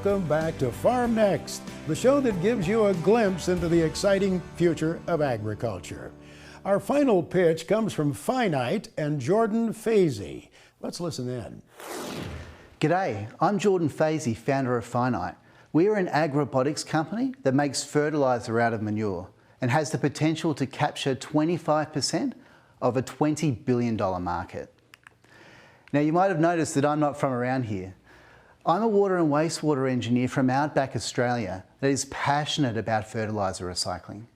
Welcome back to Farm Next, the show that gives you a glimpse into the exciting future of agriculture. Our final pitch comes from Phinite and Jordan Fazy. Let's listen in. G'day, I'm Jordan Fazy, founder of Phinite. We are an ag-robotics company that makes fertiliser out of manure and has the potential to capture 25% of a $20 billion market. Now, you might have noticed that I'm not from around here. I'm a water and wastewater engineer from Outback Australia that is passionate about fertiliser recycling.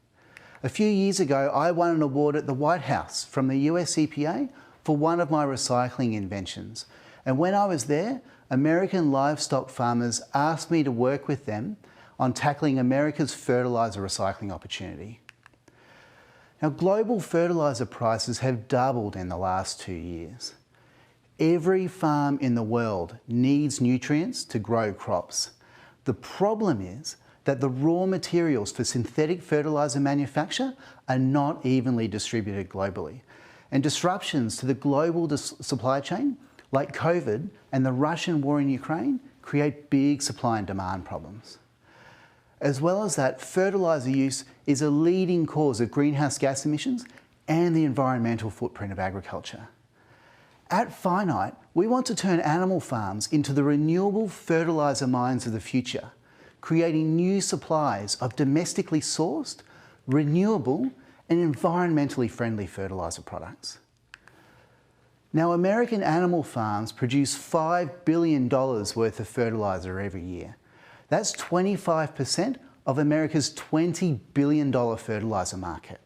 A few years ago, I won an award at the White House from the US EPA for one of my recycling inventions. And when I was there, American livestock farmers asked me to work with them on tackling America's fertiliser recycling opportunity. Now, global fertiliser prices have doubled in the last 2 years. Every farm in the world needs nutrients to grow crops. The problem is that the raw materials for synthetic fertiliser manufacture are not evenly distributed globally. And disruptions to the global supply chain, like COVID and the Russian war in Ukraine, create big supply and demand problems. As well as that, fertiliser use is a leading cause of greenhouse gas emissions and the environmental footprint of agriculture. At Phinite, we want to turn animal farms into the renewable fertiliser mines of the future, creating new supplies of domestically sourced, renewable and environmentally friendly fertiliser products. Now, American animal farms produce $5 billion worth of fertiliser every year. That's 25% of America's $20 billion fertiliser market.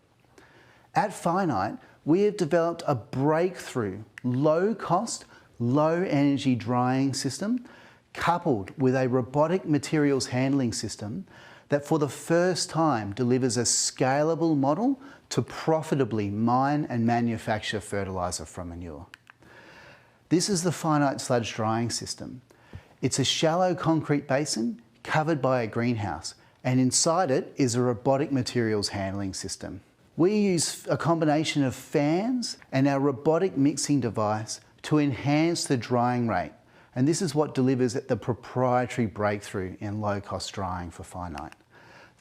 At Phinite, we have developed a breakthrough, low-cost, low-energy drying system coupled with a robotic materials handling system that for the first time delivers a scalable model to profitably mine and manufacture fertiliser from manure. This is the Phinite sludge drying system. It's a shallow concrete basin covered by a greenhouse, and inside it is a robotic materials handling system. We use a combination of fans and our robotic mixing device to enhance the drying rate. And this is what delivers the proprietary breakthrough in low-cost drying for Phinite.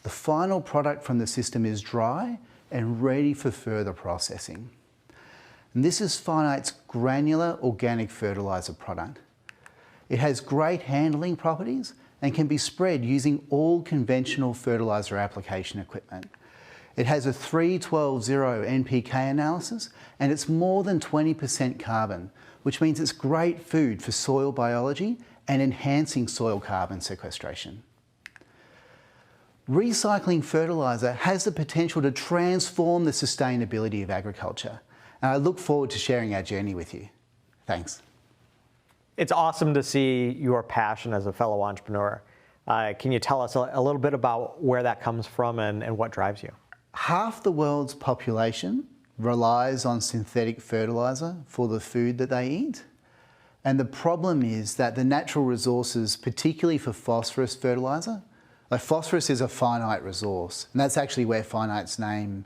The final product from the system is dry and ready for further processing. And this is Phinite's granular organic fertiliser product. It has great handling properties and can be spread using all conventional fertiliser application equipment. It has a 3-12-0 NPK analysis and it's more than 20% carbon, which means it's great food for soil biology and enhancing soil carbon sequestration. Recycling fertiliser has the potential to transform the sustainability of agriculture, and I look forward to sharing our journey with you. Thanks. It's awesome to see your passion as a fellow entrepreneur. Can you tell us a little bit about where that comes from and what drives you? Half the world's population relies on synthetic fertiliser for the food that they eat. And the problem is that the natural resources, particularly for phosphorus fertiliser, like phosphorus is a finite resource, and that's actually where Phinite's name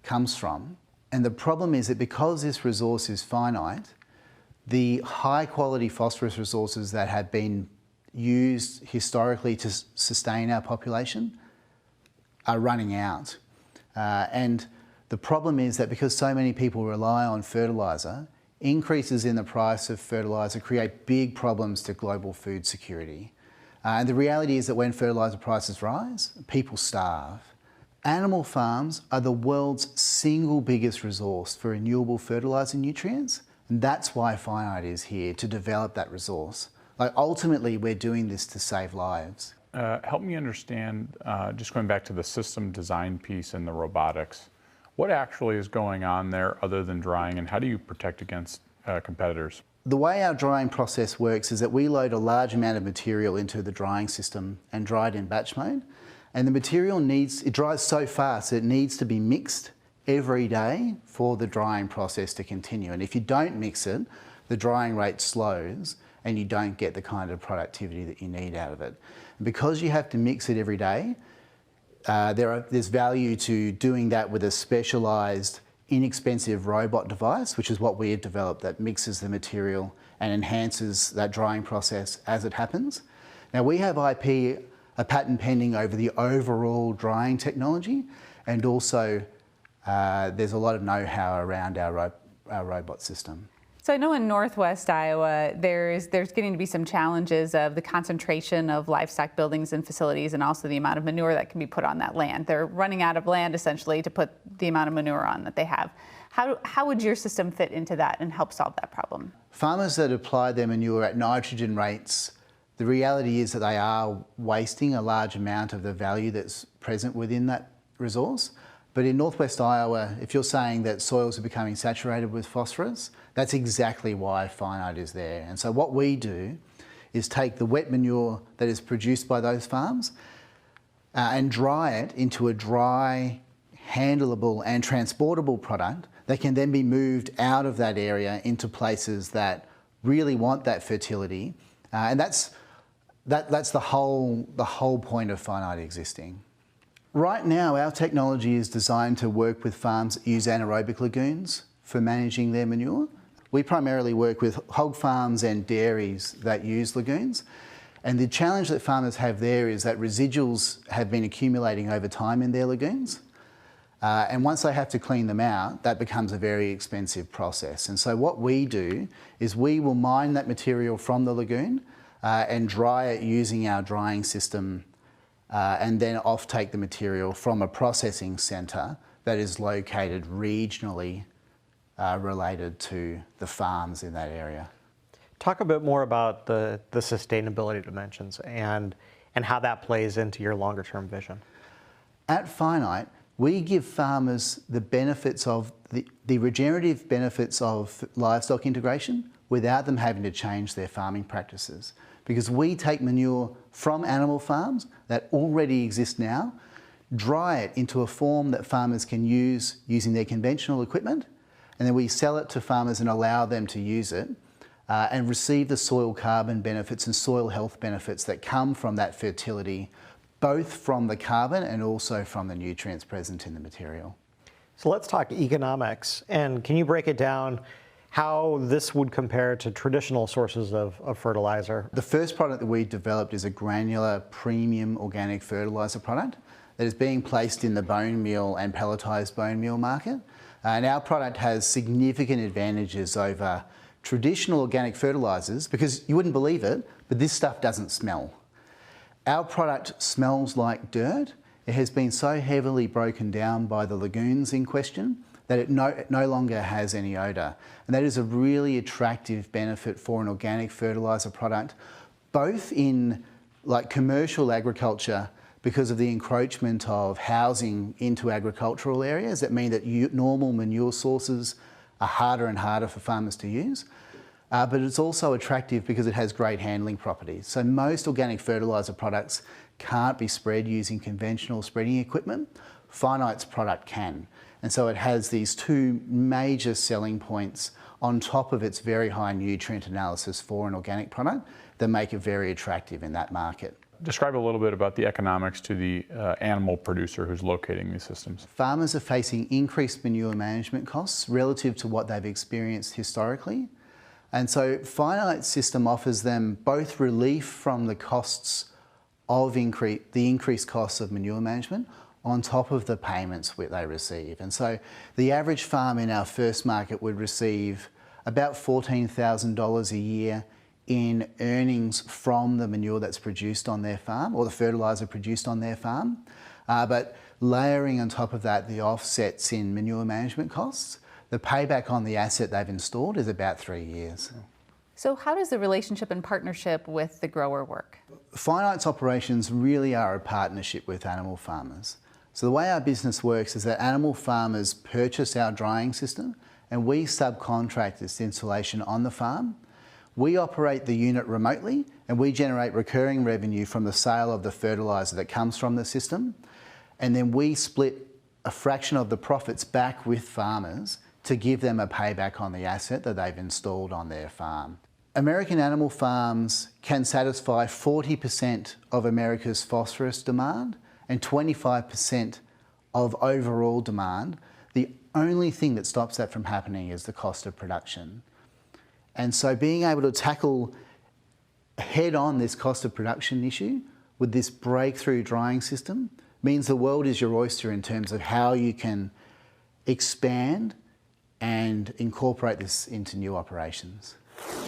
comes from. And the problem is that because this resource is finite, the high quality phosphorus resources that have been used historically to sustain our population are running out. And the problem is that because so many people rely on fertiliser, increases in the price of fertiliser create big problems to global food security. And the reality is that when fertiliser prices rise, people starve. Animal farms are the world's single biggest resource for renewable fertiliser nutrients, and that's why Phinite is here, to develop that resource. Like, ultimately, we're doing this to save lives. Help me understand, just going back to the system design piece and the robotics, what actually is going on there other than drying, and how do you protect against competitors? The way our drying process works is that we load a large amount of material into the drying system and dry it in batch mode. And the material it dries so fast that it needs to be mixed every day for the drying process to continue. And if you don't mix it, the drying rate slows and you don't get the kind of productivity that you need out of it. And because you have to mix it every day, there's value to doing that with a specialised, inexpensive robot device, which is what we have developed, that mixes the material and enhances that drying process as it happens. Now we have IP, a patent pending over the overall drying technology, and also there's a lot of know-how around our robot system. So I know in Northwest Iowa, there's getting to be some challenges of the concentration of livestock buildings and facilities, and also the amount of manure that can be put on that land. They're running out of land essentially to put the amount of manure on that they have. How would your system fit into that and help solve that problem? Farmers that apply their manure at nitrogen rates, the reality is that they are wasting a large amount of the value that's present within that resource. But in Northwest Iowa, if you're saying that soils are becoming saturated with phosphorus, that's exactly why Phinite is there. And so what we do is take the wet manure that is produced by those farms and dry it into a dry, handleable and transportable product that can then be moved out of that area into places that really want that fertility. And that's the whole point of Phinite existing. Right now, our technology is designed to work with farms that use anaerobic lagoons for managing their manure. We primarily work with hog farms and dairies that use lagoons. And the challenge that farmers have there is that residuals have been accumulating over time in their lagoons. And once they have to clean them out, that becomes a very expensive process. And so what we do is we will mine that material from the lagoon and dry it using our drying system, and then off-take the material from a processing centre that is located regionally related to the farms in that area. Talk a bit more about the sustainability dimensions and how that plays into your longer term vision. At Phinite, we give farmers the benefits of the regenerative benefits of livestock integration without them having to change their farming practices. Because we take manure from animal farms that already exist now, dry it into a form that farmers can use using their conventional equipment, and then we sell it to farmers and allow them to use it and receive the soil carbon benefits and soil health benefits that come from that fertility, both from the carbon and also from the nutrients present in the material. So let's talk economics, and can you break it down how this would compare to traditional sources of fertilizer? The first product that we developed is a granular premium organic fertiliser product that is being placed in the bone meal and pelletised bone meal market. And our product has significant advantages over traditional organic fertilisers because you wouldn't believe it, but this stuff doesn't smell. Our product smells like dirt. It has been so heavily broken down by the lagoons in question that it no longer has any odour. And that is a really attractive benefit for an organic fertiliser product, both in commercial agriculture because of the encroachment of housing into agricultural areas that mean that normal manure sources are harder and harder for farmers to use. But it's also attractive because it has great handling properties. So most organic fertiliser products can't be spread using conventional spreading equipment. Phinite's product can. And so it has these two major selling points on top of its very high nutrient analysis for an organic product that make it very attractive in that market. Describe a little bit about the economics to the animal producer who's locating these systems. Farmers are facing increased manure management costs relative to what they've experienced historically. And so Phinite's system offers them both relief from the costs of the increased costs of manure management on top of the payments that they receive. And so the average farm in our first market would receive about $14,000 a year in earnings from the manure that's produced on their farm or the fertiliser produced on their farm. But layering on top of that the offsets in manure management costs, the payback on the asset they've installed is about 3 years. So how does the relationship and partnership with the grower work? Phinite's operations really are a partnership with animal farmers. So the way our business works is that animal farmers purchase our drying system and we subcontract its installation on the farm. We operate the unit remotely and we generate recurring revenue from the sale of the fertiliser that comes from the system. And then we split a fraction of the profits back with farmers to give them a payback on the asset that they've installed on their farm. American animal farms can satisfy 40% of America's phosphorus demand and 25% of overall demand. The only thing that stops that from happening is the cost of production. And so being able to tackle head on this cost of production issue with this breakthrough drying system means the world is your oyster in terms of how you can expand and incorporate this into new operations.